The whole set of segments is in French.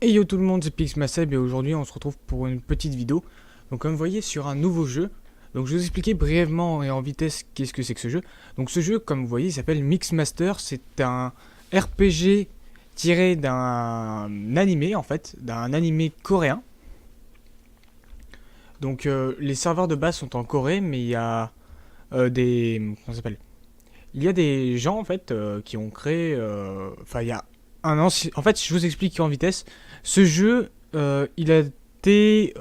Hey yo tout le monde, c'est Pixmaseb et aujourd'hui on se retrouve pour une petite vidéo. Donc comme vous voyez sur un nouveau jeu. Donc je vais vous expliquer brièvement et en vitesse qu'est-ce que c'est que ce jeu. Donc ce jeu comme vous voyez il s'appelle Mixmaster. C'est un RPG tiré d'un animé en fait, d'un animé coréen. Donc les serveurs de base sont en Corée mais il y a des... Comment ça s'appelle? Il y a des gens en fait qui ont créé... Enfin il y a un ancien... En fait je vous explique en vitesse. Ce jeu il a été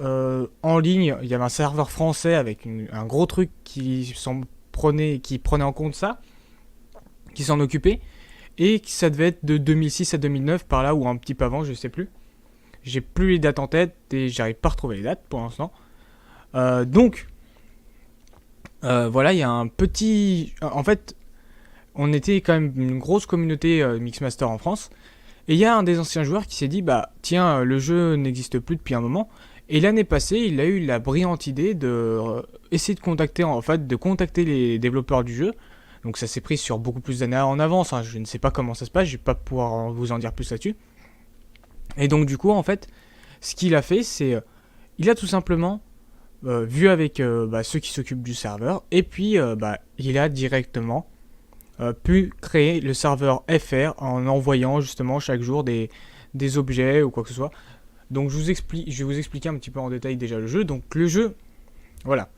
en ligne. Il y avait un serveur français avec un gros truc qui prenait en compte ça, qui s'en occupait. Et ça devait être de 2006 à 2009 par là ou un petit peu avant, je sais plus. J'ai plus les dates en tête et j'arrive pas à retrouver les dates pour l'instant. Donc voilà, il y a un petit... En fait, on était quand même une grosse communauté Mixmaster en France. Et il y a un des anciens joueurs qui s'est dit, bah tiens, le jeu n'existe plus depuis un moment. Et l'année passée, il a eu la brillante idée de essayer de contacter, en fait, de contacter les développeurs du jeu. Donc ça s'est pris sur beaucoup plus d'années en avance. Hein. Je ne sais pas comment ça se passe, je vais pas pouvoir vous en dire plus là-dessus. Et donc du coup, en fait, ce qu'il a fait, c'est, il a tout simplement vu avec ceux qui s'occupent du serveur, et puis il a directement pu créer le serveur FR en envoyant justement chaque jour des objets ou quoi que ce soit. Donc je vais vous expliquer un petit peu en détail déjà le jeu. Donc le jeu, voilà,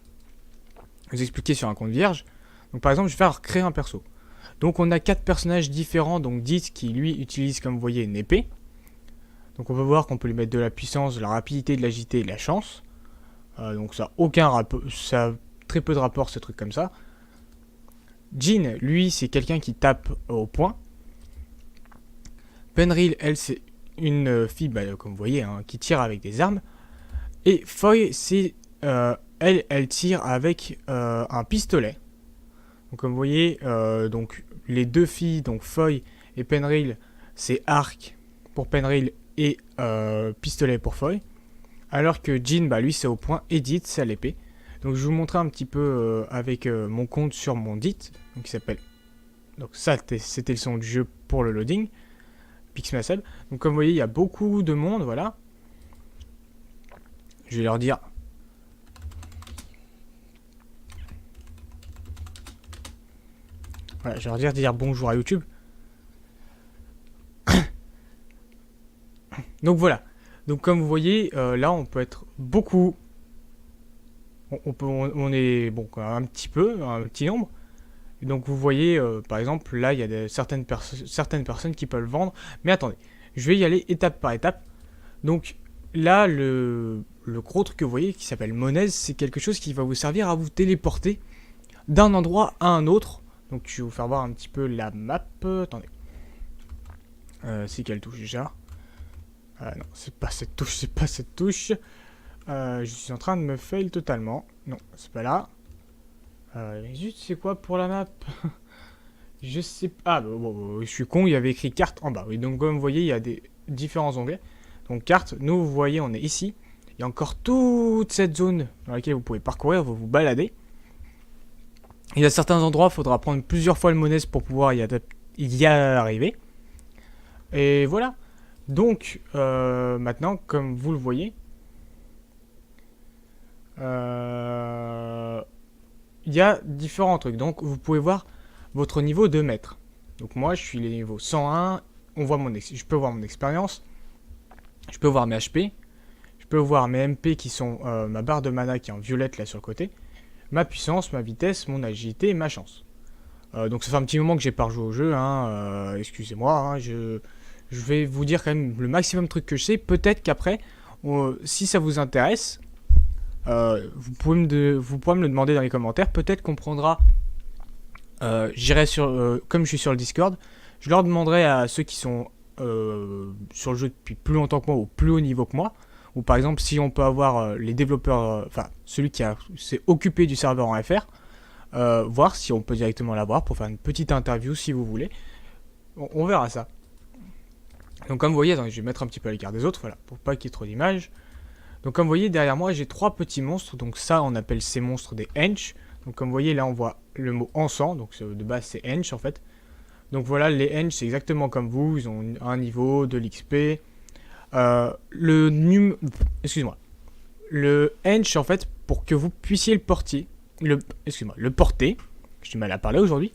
je vais vous expliquer sur un compte vierge. Donc par exemple, je vais faire créer un perso. Donc on a 4 personnages différents. Donc Dit qui lui utilise comme vous voyez une épée. Donc on peut voir qu'on peut lui mettre de la puissance, de la rapidité, de l'agilité et de la chance. Donc ça a aucun rapport, ça a très peu de rapport ce truc comme ça. Jean, lui, c'est quelqu'un qui tape au poing. Penril, elle, c'est une fille, comme vous voyez, hein, qui tire avec des armes. Et Foy, c'est elle tire avec un pistolet. Donc comme vous voyez, donc les deux filles, donc Foy et Penril, c'est arc pour Penril et pistolet pour Foy. Alors que Jean, lui, c'est au poing, et Dit, c'est à l'épée. Donc je vais vous montrer un petit peu avec mon compte sur mon Dit, donc qui s'appelle... Donc ça, c'était le son du jeu pour le loading. Pixmaseb. Donc comme vous voyez, il y a beaucoup de monde, voilà. Je vais leur dire... Voilà, je vais leur dire bonjour à YouTube. Donc voilà. Donc comme vous voyez, là on peut être beaucoup... On est bon un petit nombre. Et donc vous voyez, par exemple, là il y a certaines personnes qui peuvent le vendre. Mais attendez, je vais y aller étape par étape. Donc là, le gros truc que vous voyez qui s'appelle Monez, c'est quelque chose qui va vous servir à vous téléporter d'un endroit à un autre. Donc je vais vous faire voir un petit peu la map. Attendez. C'est quelle touche déjà? Non, c'est pas cette touche, c'est pas cette touche. Je suis en train de me fail totalement. Non, c'est pas là. Juste, c'est quoi pour la map? Je sais pas. Ah, bon, je suis con, il y avait écrit carte en bas. Oui, donc comme vous voyez, il y a des différents onglets. Donc carte, nous, vous voyez, on est ici. Il y a encore toute cette zone dans laquelle vous pouvez parcourir, vous balader. Il y a certains endroits, il faudra prendre plusieurs fois le monnaie pour pouvoir y arriver. Et voilà. Donc, maintenant, comme vous le voyez, il y a différents trucs. Donc, vous pouvez voir votre niveau de maître. Donc, moi, je suis les niveaux 101. Je peux voir mon expérience. Je peux voir mes HP. Je peux voir mes MP qui sont ma barre de mana qui est en violette là sur le côté. Ma puissance, ma vitesse, mon agilité et ma chance. Donc, ça fait un petit moment que j'ai pas rejoué au jeu. Excusez-moi. Je vais vous dire quand même le maximum de trucs que je sais. Peut-être qu'après, si ça vous intéresse, vous pourrez me le demander dans les commentaires. Peut-être qu'on prendra... j'irai sur... comme je suis sur le Discord, je leur demanderai à ceux qui sont sur le jeu depuis plus longtemps que moi, au plus haut niveau que moi, ou par exemple si on peut avoir les développeurs, celui qui s'est occupé du serveur en FR, voir si on peut directement l'avoir pour faire une petite interview si vous voulez. On verra ça. Donc comme vous voyez, attendez, je vais mettre un petit peu à l'écart des autres, voilà, pour pas qu'il y ait trop d'images. Donc comme vous voyez, derrière moi, j'ai 3 petits monstres. Donc ça, on appelle ces monstres des hench. Donc comme vous voyez, là, on voit le mot encens. Donc de base, c'est hench, en fait. Donc voilà, les hench, c'est exactement comme vous. Ils ont un niveau, de l'XP. excuse-moi. Le hench, en fait, pour que vous puissiez le porter, le porter, j'ai du mal à parler aujourd'hui,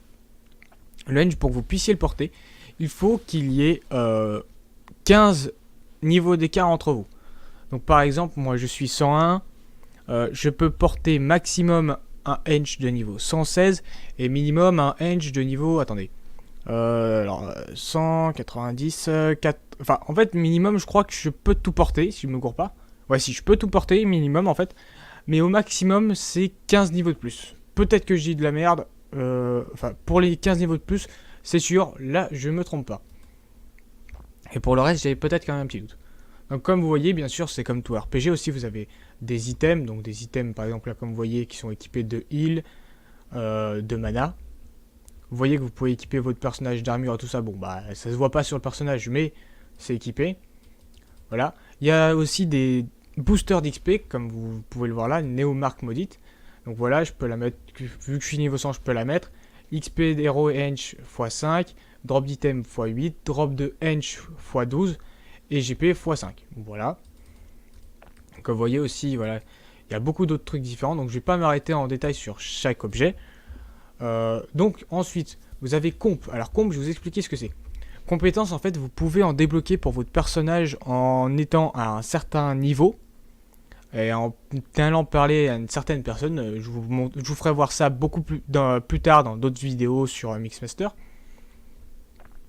le hench, pour que vous puissiez le porter, il faut qu'il y ait 15 niveaux d'écart entre vous. Donc par exemple, moi je suis 101, je peux porter maximum un hench de niveau 116 et minimum un hench de niveau, attendez, 190, 4, enfin en fait minimum je crois que je peux tout porter si je me cours pas. Ouais, si je peux tout porter minimum en fait, mais au maximum c'est 15 niveaux de plus. Peut-être que je dis de la merde, enfin pour les 15 niveaux de plus, c'est sûr, là je me trompe pas. Et pour le reste, j'avais peut-être quand même un petit doute. Donc comme vous voyez, bien sûr, c'est comme tout RPG aussi, vous avez des items, donc des items par exemple là comme vous voyez qui sont équipés de heal, de mana. Vous voyez que vous pouvez équiper votre personnage d'armure et tout ça, bon bah ça se voit pas sur le personnage mais c'est équipé. Voilà. Il y a aussi des boosters d'XP comme vous pouvez le voir là, Néomarque maudite. Donc voilà, je peux la mettre, vu que je suis niveau 100 je peux la mettre. XP d'héros et hench x5, drop d'item x8, drop de hench x12 et GP x5. Voilà. Comme vous voyez aussi, voilà, il y a beaucoup d'autres trucs différents, donc je vais pas m'arrêter en détail sur chaque objet. Donc ensuite, vous avez comp. Alors comp, je vais vous expliquer ce que c'est. Compétences, en fait, vous pouvez en débloquer pour votre personnage en étant à un certain niveau. Et en allant parler à une certaine personne, je vous ferai voir ça beaucoup plus tard dans d'autres vidéos sur Mixmaster.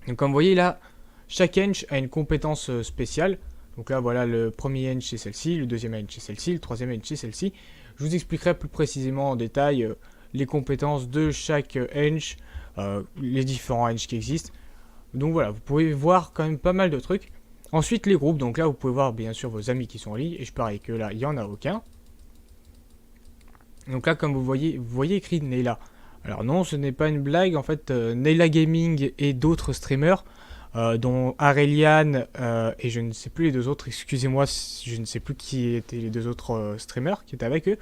Donc comme vous voyez là, chaque hench a une compétence spéciale. Donc là voilà, le premier hench c'est celle-ci, le deuxième hench c'est celle-ci, le troisième hench c'est celle-ci. Je vous expliquerai plus précisément en détail les compétences de chaque hench, les différents hench qui existent. Donc voilà, vous pouvez voir quand même pas mal de trucs. Ensuite les groupes, donc là vous pouvez voir bien sûr vos amis qui sont en ligne, et je parie que là il n'y en a aucun. Donc là comme vous voyez écrit Neyla. Alors non, ce n'est pas une blague, en fait Neyla Gaming et d'autres streamers, dont Arelian et je ne sais plus les deux autres, excusez-moi, je ne sais plus qui étaient les deux autres streamers qui étaient avec eux.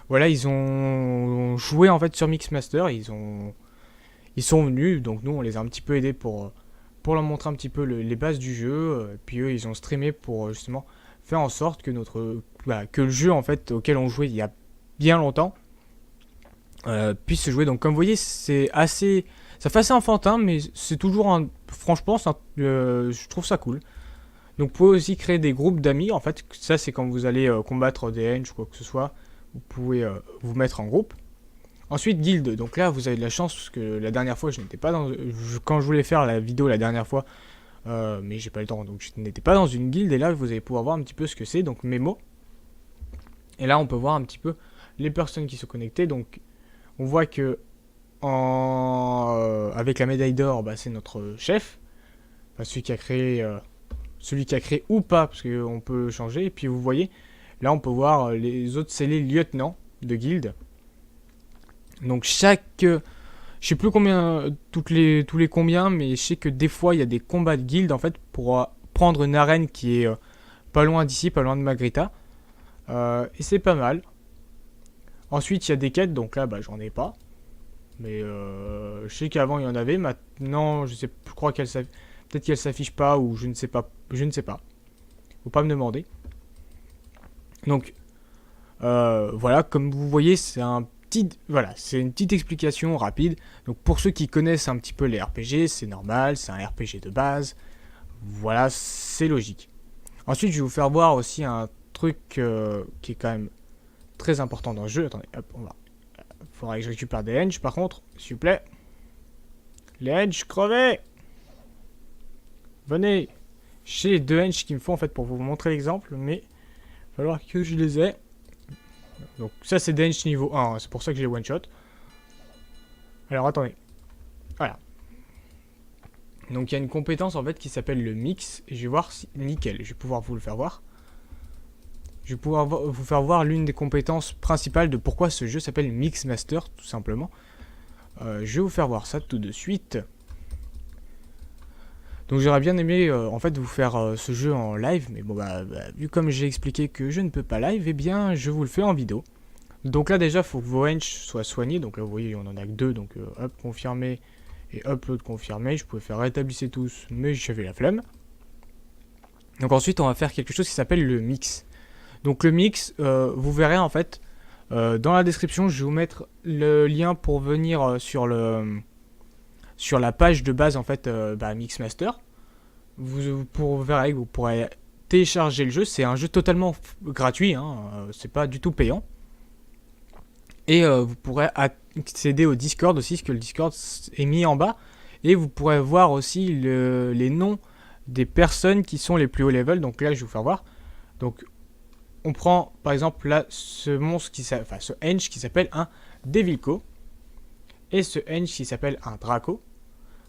Voilà, ils ont joué en fait sur Mixmaster, ils sont venus, donc nous on les a un petit peu aidés pour leur montrer un petit peu les bases du jeu, puis eux ils ont streamé pour justement faire en sorte que que le jeu en fait auquel on jouait il y a bien longtemps puisse se jouer. Donc comme vous voyez, ça fait assez enfantin, mais c'est toujours franchement je trouve ça cool. Donc vous pouvez aussi créer des groupes d'amis, en fait ça c'est quand vous allez combattre des hench ou quoi que ce soit, vous pouvez vous mettre en groupe. Ensuite guild, donc là vous avez de la chance parce que la dernière fois je n'étais pas quand je voulais faire la vidéo la dernière fois, mais j'ai pas le temps, donc je n'étais pas dans une guilde, et là vous allez pouvoir voir un petit peu ce que c'est, donc Mémo. Et là on peut voir un petit peu les personnes qui sont connectées, donc on voit que avec la médaille d'or, bah, c'est notre chef, enfin, celui qui a créé ou pas, parce qu'on peut changer. Et puis vous voyez, là on peut voir les autres, c'est les lieutenants de guilde. Donc je sais plus combien, tous les combien, mais je sais que des fois il y a des combats de guilde en fait pour prendre une arène qui est pas loin d'ici, pas loin de Magrita. Et c'est pas mal. Ensuite il y a des quêtes, donc là bah, j'en ai pas. Mais je sais qu'avant il y en avait, maintenant je crois peut-être qu'elle s'affiche pas, ou je ne sais pas. Faut pas me demander. Donc voilà, comme vous voyez, c'est une petite explication rapide. Donc pour ceux qui connaissent un petit peu les RPG, c'est normal, c'est un RPG de base. Voilà, c'est logique. Ensuite, je vais vous faire voir aussi un truc qui est quand même très important dans le jeu. Attendez, hop, faudra que je récupère des hench par contre, s'il vous plaît. Les hench, crevez! Venez! J'ai les deux hench qu'il me faut en fait pour vous montrer l'exemple, mais il va falloir que je les ai. Donc ça c'est des hench niveau 1, c'est pour ça que j'ai one shot. Alors attendez. Voilà. Donc il y a une compétence en fait qui s'appelle le mix, et je vais voir si... Nickel, je vais pouvoir vous le faire voir. Je vais pouvoir vous faire voir l'une des compétences principales de pourquoi ce jeu s'appelle Mixmaster, tout simplement. Je vais vous faire voir ça tout de suite. Donc j'aurais bien aimé en fait vous faire ce jeu en live, mais bon vu comme j'ai expliqué que je ne peux pas live, eh bien je vous le fais en vidéo. Donc là déjà il faut que vos hench soient soignés, donc là vous voyez on en a que deux, donc hop confirmé et upload confirmé. Je pouvais faire rétablissez tous, mais j'avais la flemme. Donc ensuite, on va faire quelque chose qui s'appelle le mix. Donc le mix, vous verrez en fait, dans la description, je vais vous mettre le lien pour venir sur la page de base en fait, Mixmaster. Vous verrez que vous pourrez télécharger le jeu. C'est un jeu totalement gratuit, hein, c'est pas du tout payant. Et vous pourrez accéder au Discord aussi, parce que le Discord est mis en bas. Et vous pourrez voir aussi les noms des personnes qui sont les plus hauts level. Donc là, je vais vous faire voir. Donc, on prend par exemple là ce monstre ce Henge qui s'appelle un Devilco. Et ce Henge qui s'appelle un Draco.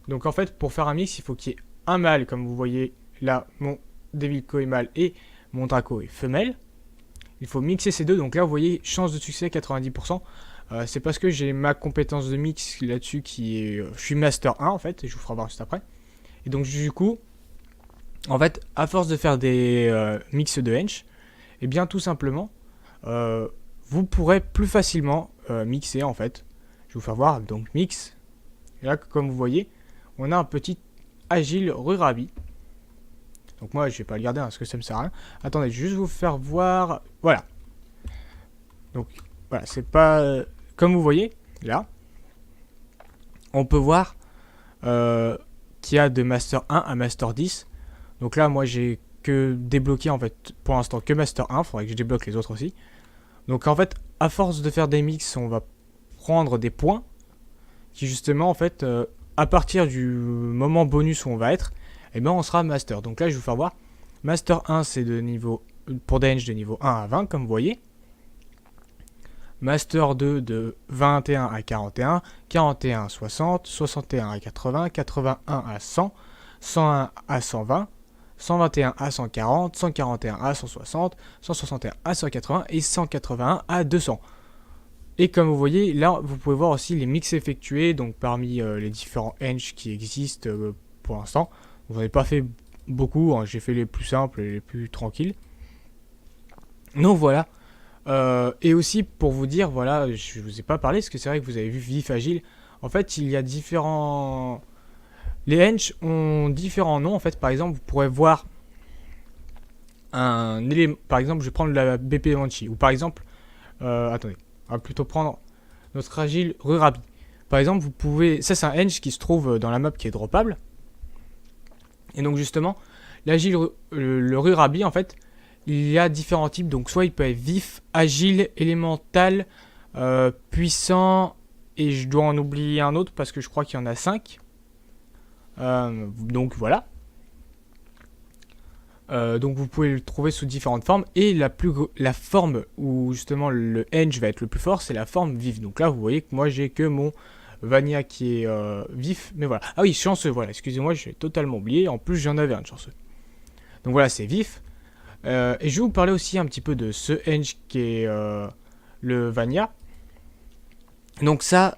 Donc en fait, pour faire un mix, il faut qu'il y ait un mâle, comme vous voyez là, mon Devilco est mâle et mon Draco est femelle. Il faut mixer ces deux, donc là vous voyez, chance de succès 90%. C'est parce que j'ai ma compétence de mix là-dessus qui est... je suis Master 1 en fait, et je vous ferai voir juste après. Et donc du coup, en fait, à force de faire des mix de Henge, et bien tout simplement, vous pourrez plus facilement mixer en fait. Je vais vous faire voir, donc mix. Et là, comme vous voyez, on a un petit Agile Rurabi. Donc moi, je vais pas le garder parce que ça me sert à rien. Attendez, je vais juste vous faire voir. Voilà. Donc voilà, c'est pas... comme vous voyez, là, on peut voir qu'il y a de Master 1 à Master 10. Donc là, moi, j'ai que débloqué, en fait, pour l'instant, que Master 1. Il faudrait que je débloque les autres aussi. Donc en fait, à force de faire des mix, on va prendre des points qui, justement, en fait, à partir du moment bonus où on va être, et ben on sera Master. Donc là, je vais vous faire voir. Master 1, c'est de niveau... pour des Henge de niveau 1 à 20, comme vous voyez. Master 2 de 21 à 41, 41 à 60, 61 à 80, 81 à 100, 101 à 120, 121 à 140, 141 à 160, 161 à 180 et 181 à 200. Et comme vous voyez, là, vous pouvez voir aussi les mix effectués, donc parmi les différents Henge qui existent pour l'instant. J'en ai pas fait beaucoup, hein, j'ai fait les plus simples et les plus tranquilles. Donc voilà. Et aussi pour vous dire, voilà, je vous ai pas parlé, parce que c'est vrai que vous avez vu Vif Agile. En fait, il y a différents... les Henge ont différents noms. En fait, par exemple, vous pourrez voir un élément... Par exemple, je vais prendre la BP Banshee. Ou par exemple... attendez, on va plutôt prendre notre Agile Rurabi. Par exemple, vous pouvez... ça, c'est un Henge qui se trouve dans la map qui est droppable. Et donc, justement, l'Agile... le Rurabi, en fait... il y a différents types, donc soit il peut être vif, agile, élémental, puissant, et je dois en oublier un autre parce que je crois qu'il y en a 5. Donc voilà. Donc vous pouvez le trouver sous différentes formes, et la forme où justement le Henge va être le plus fort, c'est la forme vive. Donc là vous voyez que moi j'ai que mon Vania qui est vif, mais voilà. Ah oui, chanceux, voilà, excusez-moi, j'ai totalement oublié, en plus j'en avais un de chanceux. Donc voilà, c'est vif. Et je vais vous parler aussi un petit peu de ce Henge qui est le Vania. Donc ça,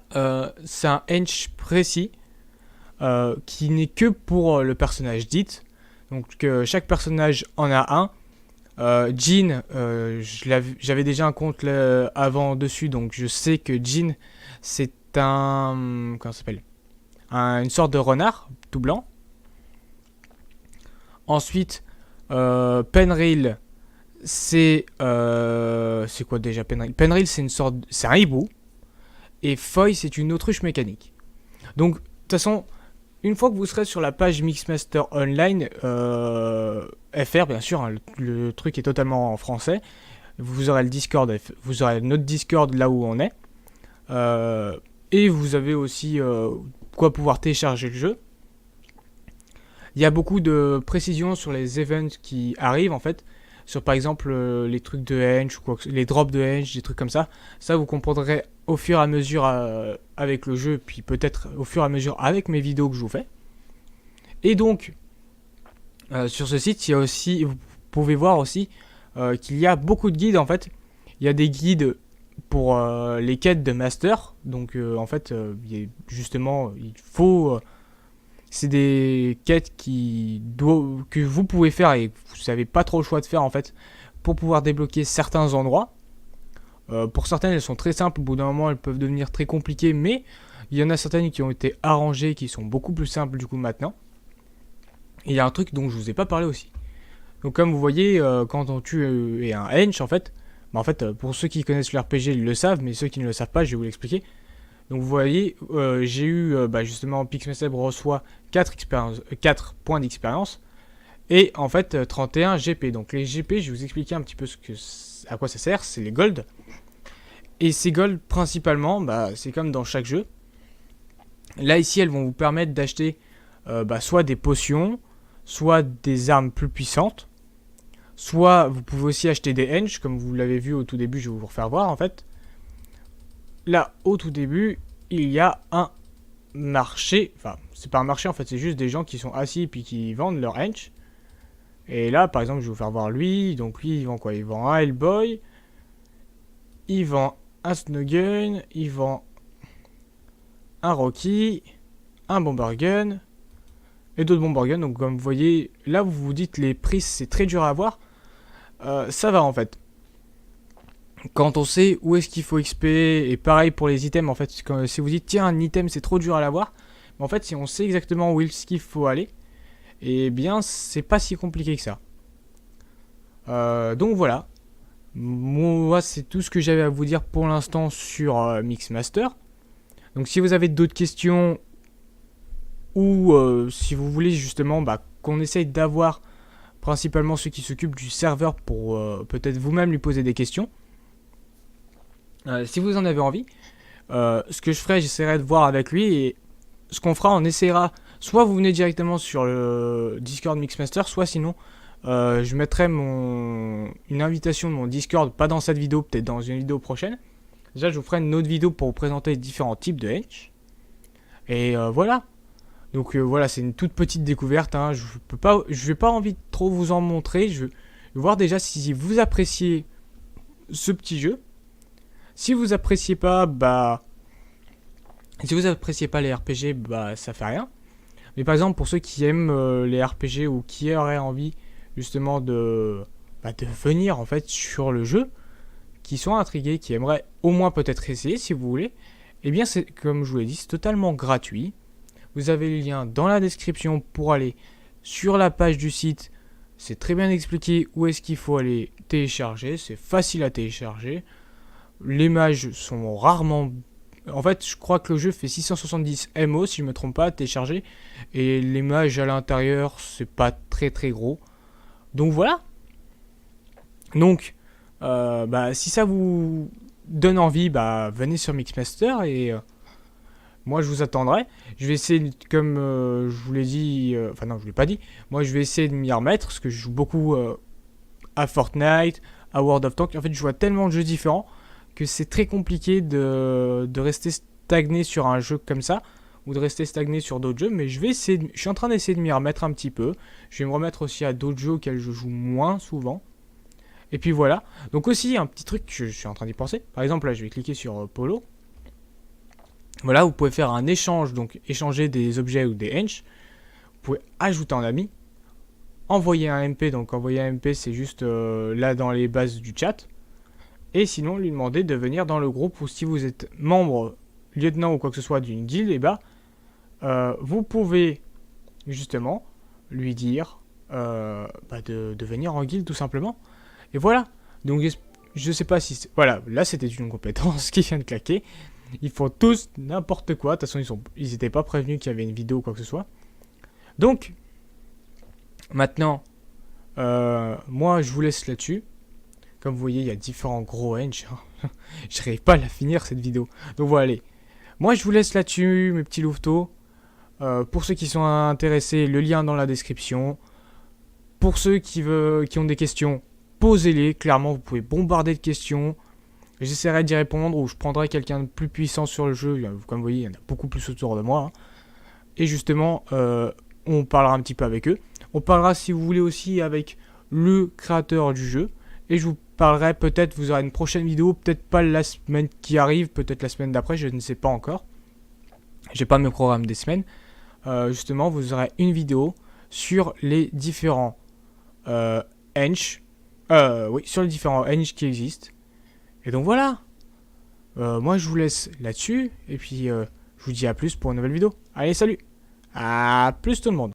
c'est un Henge précis qui n'est que pour le personnage dit. Donc chaque personnage en a un. Jin, j'avais déjà un compte avant dessus, donc je sais que Jin, c'est un... comment ça s'appelle, une sorte de renard tout blanc. Ensuite... Penril, c'est quoi déjà Penril? Penril, c'est une sorte, c'est un hibou. Et Foy, c'est une autruche mécanique. Donc, de toute façon, une fois que vous serez sur la page Mixmaster Online FR, bien sûr, hein, le truc est totalement en français. Vous aurez le Discord, vous aurez notre Discord là où on est. Et vous avez aussi quoi pouvoir télécharger le jeu. Il y a beaucoup de précisions sur les events qui arrivent en fait, sur par exemple les trucs de Henge, les drops de Henge, des trucs comme ça. Ça vous comprendrez au fur et à mesure avec le jeu, puis peut-être au fur et à mesure avec mes vidéos que je vous fais. Et donc, sur ce site, il y a aussi, vous pouvez voir aussi qu'il y a beaucoup de guides en fait. Il y a des guides pour les quêtes de master, donc en fait, justement, il faut... c'est des quêtes que vous pouvez faire et vous n'avez pas trop le choix de faire en fait pour pouvoir débloquer certains endroits. Pour certaines, elles sont très simples, au bout d'un moment elles peuvent devenir très compliquées, mais il y en a certaines qui ont été arrangées, qui sont beaucoup plus simples du coup maintenant. Et il y a un truc dont je vous ai pas parlé aussi. Donc comme vous voyez, quand on tue un hench en fait, bah, en fait pour ceux qui connaissent le RPG ils le savent, mais ceux qui ne le savent pas je vais vous l'expliquer. Donc vous voyez, j'ai eu bah, justement Pixmeseb reçoit 4 points d'expérience et en fait 31 GP. Donc les GP, je vais vous expliquer un petit peu à quoi ça sert, c'est les gold. Et ces gold principalement, bah, c'est comme dans chaque jeu. Là ici elles vont vous permettre d'acheter bah, soit des potions, soit des armes plus puissantes, soit vous pouvez aussi acheter des hench, comme vous l'avez vu au tout début, je vais vous refaire voir en fait. Là, au tout début, il y a un marché, enfin, c'est pas un marché en fait, c'est juste des gens qui sont assis et puis qui vendent leur hench. Et là, par exemple, je vais vous faire voir lui, donc lui, il vend quoi? Il vend un Hellboy, il vend un Snowgun, il vend un Rocky, un Bombergun, et d'autres Bombergun, donc comme vous voyez, là, vous vous dites, les prix, c'est très dur à avoir. Ça va en fait. Quand on sait où est-ce qu'il faut XP, et pareil pour les items, en fait, si vous dites tiens un item c'est trop dur à l'avoir, mais en fait si on sait exactement où est-ce qu'il faut aller, et bien c'est pas si compliqué que ça. Donc voilà, moi c'est tout ce que j'avais à vous dire pour l'instant sur Mixmaster. Donc si vous avez d'autres questions, ou si vous voulez justement bah, qu'on essaye d'avoir principalement ceux qui s'occupent du serveur pour peut-être vous-même lui poser des questions, si vous en avez envie, ce que je ferai, j'essaierai de voir avec lui et ce qu'on fera, on essaiera. Soit vous venez directement sur le Discord Mixmaster, soit sinon je mettrai une invitation de mon Discord, pas dans cette vidéo, peut-être dans une vidéo prochaine. Déjà, je vous ferai une autre vidéo pour vous présenter les différents types de hench. Et voilà. Donc voilà, c'est une toute petite découverte. Hein. Je vais pas envie de trop vous en montrer. Je vais voir déjà si vous appréciez ce petit jeu. Si vous appréciez pas, bah, si vous appréciez pas les RPG, bah, ça fait rien. Mais par exemple, pour ceux qui aiment les RPG ou qui auraient envie justement de venir en fait sur le jeu, qui sont intrigués, qui aimeraient au moins peut-être essayer si vous voulez, eh bien c'est comme je vous l'ai dit, c'est totalement gratuit. Vous avez le lien dans la description pour aller sur la page du site. C'est très bien expliqué où est-ce qu'il faut aller télécharger, c'est facile à télécharger. Les mages sont rarement... En fait, je crois que le jeu fait 670 MO, si je ne me trompe pas, à télécharger. Et les mages à l'intérieur, c'est pas très très gros. Donc voilà. Donc, bah, si ça vous donne envie, bah, venez sur Mixmaster et moi je vous attendrai. Je vais essayer, comme je vous l'ai dit, enfin non, je ne l'ai pas dit. Moi je vais essayer de m'y remettre parce que je joue beaucoup à Fortnite, à World of Tanks. En fait, je joue à tellement de jeux différents que c'est très compliqué de rester stagné sur un jeu comme ça ou de rester stagné sur d'autres jeux, mais je suis en train d'essayer de m'y remettre un petit peu. Je vais me remettre aussi à d'autres jeux auxquels je joue moins souvent. Et puis voilà. Donc aussi un petit truc que je suis en train d'y penser. Par exemple là je vais cliquer sur Polo. Voilà, vous pouvez faire un échange, donc échanger des objets ou des hench. Vous pouvez ajouter un ami. Envoyer un MP, donc envoyer un MP c'est juste là dans les bases du chat. Et sinon lui demander de venir dans le groupe, ou si vous êtes membre, lieutenant ou quoi que ce soit d'une guilde, et bah vous pouvez justement lui dire bah, de venir en guilde tout simplement. Et voilà. Donc je sais pas si... Voilà, là c'était une compétence qui vient de claquer. Ils font tous n'importe quoi. De toute façon ils étaient pas prévenus qu'il y avait une vidéo ou quoi que ce soit. Donc maintenant moi je vous laisse là-dessus. Comme vous voyez, il y a différents gros hench. Je n'arrive pas à la finir cette vidéo. Donc voilà, allez. Moi, je vous laisse là-dessus, mes petits louveteaux. Pour ceux qui sont intéressés, le lien dans la description. Pour ceux qui ont des questions, posez-les. Clairement, vous pouvez bombarder de questions. J'essaierai d'y répondre ou je prendrai quelqu'un de plus puissant sur le jeu. Comme vous voyez, il y en a beaucoup plus autour de moi. Hein. Et justement, on parlera un petit peu avec eux. On parlera, si vous voulez, aussi avec le créateur du jeu. Et je vous parlerai peut-être, vous aurez une prochaine vidéo, peut-être pas la semaine qui arrive, peut-être la semaine d'après, je ne sais pas encore. J'ai pas mes programmes des semaines. Justement, vous aurez une vidéo sur les différents hench. Oui, sur les différents hench qui existent. Et donc voilà. Moi, je vous laisse là-dessus. Et puis, je vous dis à plus pour une nouvelle vidéo. Allez, salut. À plus tout le monde.